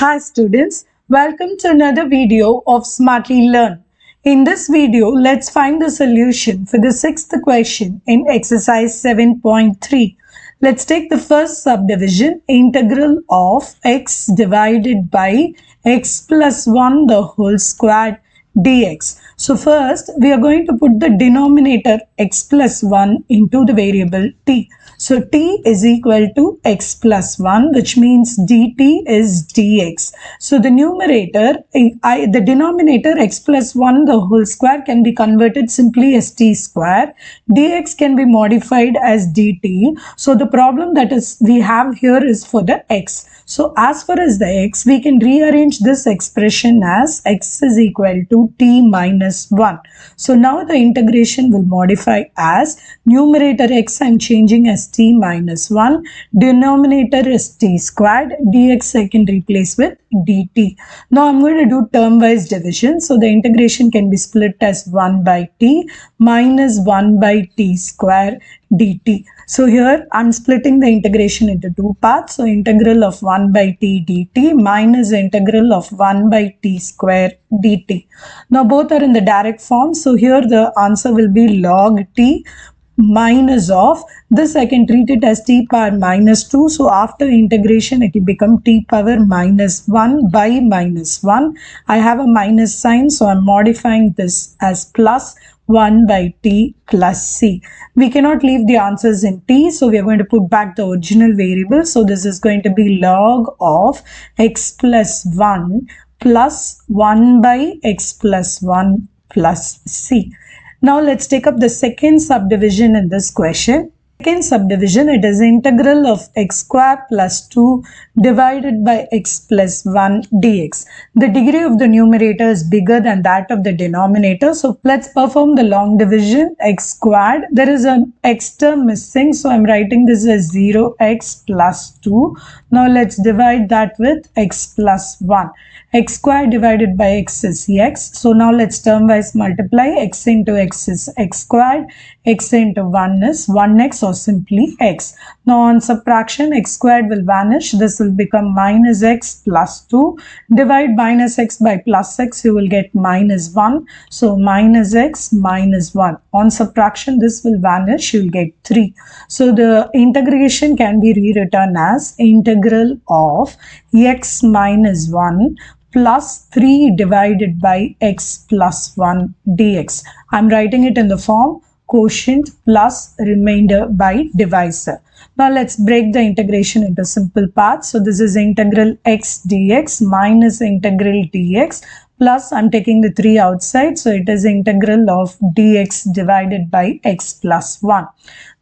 Hi students, welcome to another video of Smartly Learn. In this video, let's find the solution for the sixth question in exercise 7.3. Let's take the first subdivision, integral of x divided by x plus 1 the whole squared dx. So first, we are going to put the denominator x plus 1 into the variable t. So t is equal to x plus 1, which means dt is dx. So the numerator, the denominator x plus 1 the whole square can be converted simply as t square. Dx can be modified as dt. So the problem that is we have here is for the x. So as far as the x, we can rearrange this expression as x is equal to t minus 1. So now the integration will modify as numerator x I am changing as t minus 1, denominator is t squared, dx I can replace with dt. Now I am going to do term-wise division. So the integration can be split as 1 by t minus 1 by t square dt. So here I am splitting the integration into two parts. So integral of 1 by t dt minus integral of 1 by t square dt. Now both are in the direct form. So here the answer will be log t minus of this. I can treat it as t power minus 2. So after integration it will become t power minus 1 by minus 1. I have a minus sign, so I am modifying this as plus 1 by t plus c. We cannot leave the answers in t, so we are going to put back the original variable. So this is going to be log of x plus 1 plus 1 by x plus 1 plus c. Now let's take up the second subdivision in this question. Second subdivision, it is integral of x square plus 2 divided by x plus 1 dx. The degree of the numerator is bigger than that of the denominator. So let's perform the long division. X squared, there is an x term missing, so I'm writing this as 0x plus 2. Now let's divide that with x plus 1. X squared divided by x is x. So now let's term-wise multiply. X into x is x squared. X into 1 is 1x or simply x. Now on subtraction, x squared will vanish. This will become minus x plus 2. Divide minus x by plus x, you will get minus 1. So minus x minus 1. On subtraction, this will vanish. You will get 3. So the integration can be rewritten as integral of x minus 1 plus 3 divided by x plus 1 dx. I am writing it in the form quotient plus remainder by divisor. Now let's break the integration into simple parts. So this is integral x dx minus integral dx plus I'm taking the 3 outside. So it is integral of dx divided by x plus 1.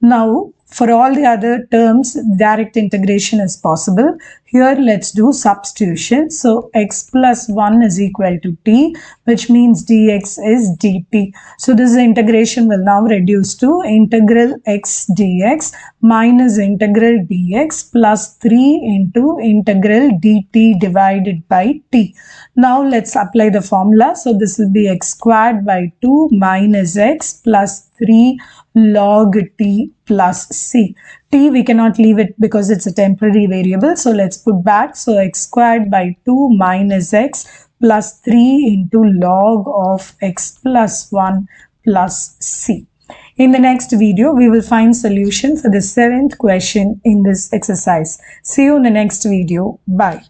Now for all the other terms, direct integration is possible. Here let's do substitution. So x plus 1 is equal to t, which means dx is dt. So this integration will now reduce to integral x dx minus integral dx plus 3 into integral dt divided by t. Now let's apply the formula. So this will be x squared by 2 minus x plus 3 log t plus c. T we cannot leave it because it's a temporary variable. So let's put back. So x squared by 2 minus x plus 3 into log of x plus 1 plus c. In the next video, we will find solution for the 7th question in this exercise. See you in the next video. Bye.